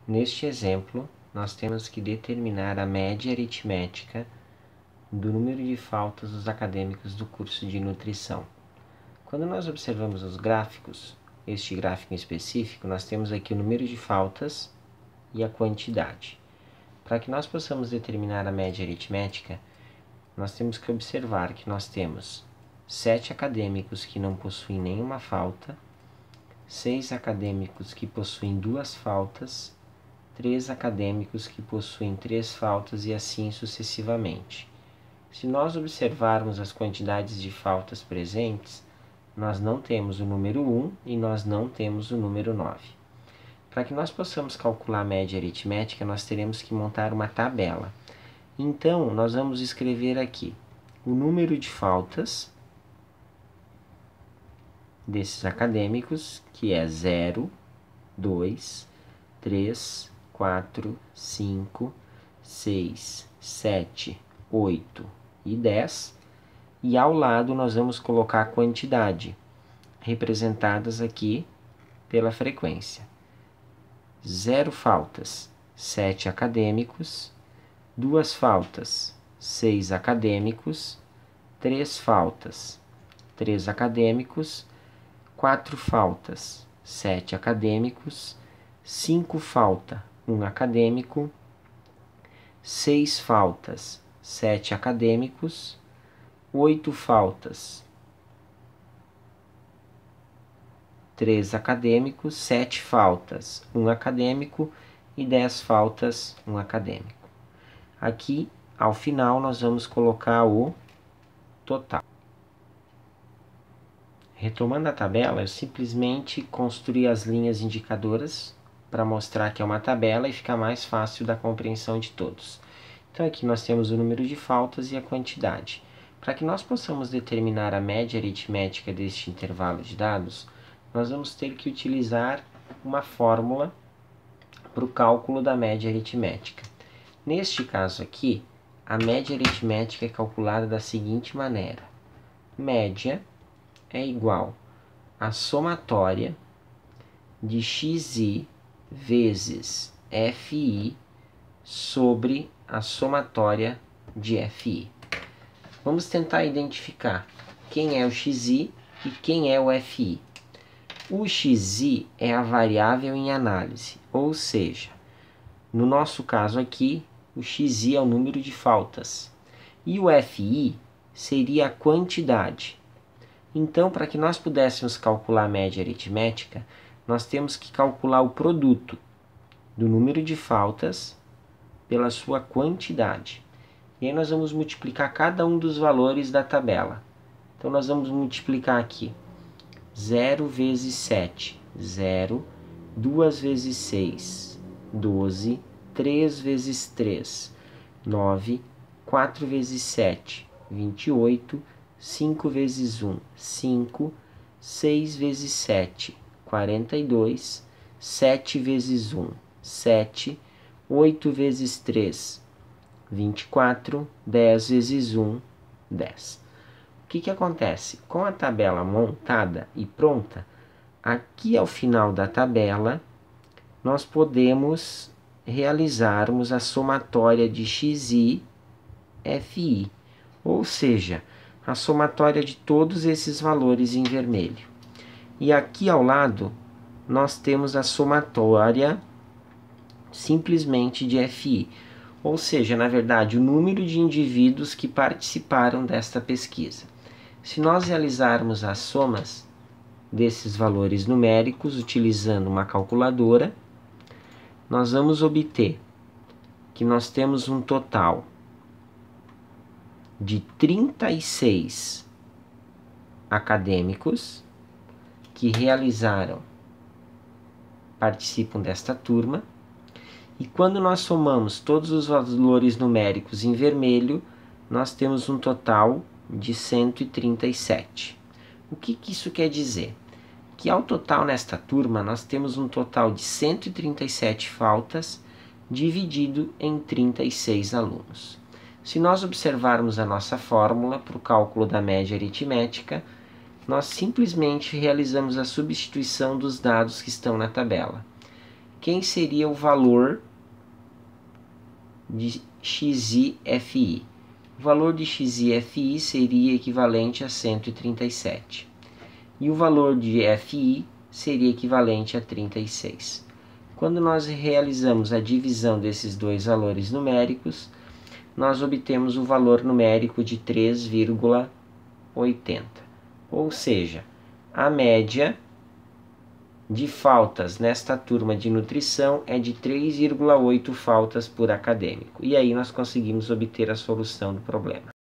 Neste exemplo, nós temos que determinar a média aritmética do número de faltas dos acadêmicos do curso de nutrição. Quando nós observamos os gráficos, este gráfico em específico, nós temos aqui o número de faltas e a quantidade. Para que nós possamos determinar a média aritmética, nós temos que observar que nós temos 7 acadêmicos que não possuem nenhuma falta, 6 acadêmicos que possuem 2 faltas, 3 acadêmicos que possuem 3 faltas e assim sucessivamente. Se nós observarmos as quantidades de faltas presentes, nós não temos o número 1 e nós não temos o número 9. Para que nós possamos calcular a média aritmética, nós teremos que montar uma tabela. Então, nós vamos escrever aqui o número de faltas desses acadêmicos, que é 0, 2, 3, 4, 5, 6, 7, 8 e 10. E ao lado nós vamos colocar a quantidade, representadas aqui pela frequência. 0 faltas, 7 acadêmicos. 2 faltas, 6 acadêmicos. 3 faltas, 3 acadêmicos. 4 faltas, 7 acadêmicos. 5 falta, 1 acadêmico. 6 faltas, 7 acadêmicos. 8 faltas, 3 acadêmicos. 7 faltas, 1 acadêmico. E 10 faltas, 1 acadêmico. Aqui, ao final, nós vamos colocar o total. Retomando a tabela, eu simplesmente construí as linhas indicadoras para mostrar que é uma tabela e ficar mais fácil da compreensão de todos. Então aqui nós temos o número de faltas e a quantidade. Para que nós possamos determinar a média aritmética deste intervalo de dados, nós vamos ter que utilizar uma fórmula para o cálculo da média aritmética. Neste caso aqui, a média aritmética é calculada da seguinte maneira. Média é igual à somatória de xi vezes fi sobre a somatória de fi. Vamos tentar identificar quem é o xi e quem é o fi. O xi é a variável em análise, ou seja, no nosso caso aqui, o xi é o número de faltas e o fi seria a quantidade. Então, para que nós pudéssemos calcular a média aritmética, nós temos que calcular o produto do número de faltas pela sua quantidade. E aí nós vamos multiplicar cada um dos valores da tabela. Então, nós vamos multiplicar aqui 0 vezes 7, 0, 2 vezes 6, 12, 3 vezes 3, 9, 4 vezes 7, 28, 5 vezes 1, 5, 6 vezes 7, 42, 7 vezes 1, 7, 8 vezes 3, 24, 10 vezes 1, 10. O que acontece? Com a tabela montada e pronta, aqui ao final da tabela, nós podemos realizarmos a somatória de xi, fi, ou seja, a somatória de todos esses valores em vermelho. E aqui ao lado, nós temos a somatória simplesmente de fi, ou seja, na verdade, o número de indivíduos que participaram desta pesquisa. Se nós realizarmos as somas desses valores numéricos utilizando uma calculadora, nós vamos obter que nós temos um total de 36 acadêmicos que participam desta turma, e quando nós somamos todos os valores numéricos em vermelho, nós temos um total de 137. O que isso quer dizer? Que ao total nesta turma nós temos um total de 137 faltas dividido em 36 alunos. Se nós observarmos a nossa fórmula para o cálculo da média aritmética, nós simplesmente realizamos a substituição dos dados que estão na tabela. quem seria o valor de XI-FI? O valor de XI-FI seria equivalente a 137. E o valor de FI seria equivalente a 36. Quando nós realizamos a divisão desses dois valores numéricos, nós obtemos o valor numérico de 3,80. Ou seja, a média de faltas nesta turma de nutrição é de 3,8 faltas por acadêmico. E aí nós conseguimos obter a solução do problema.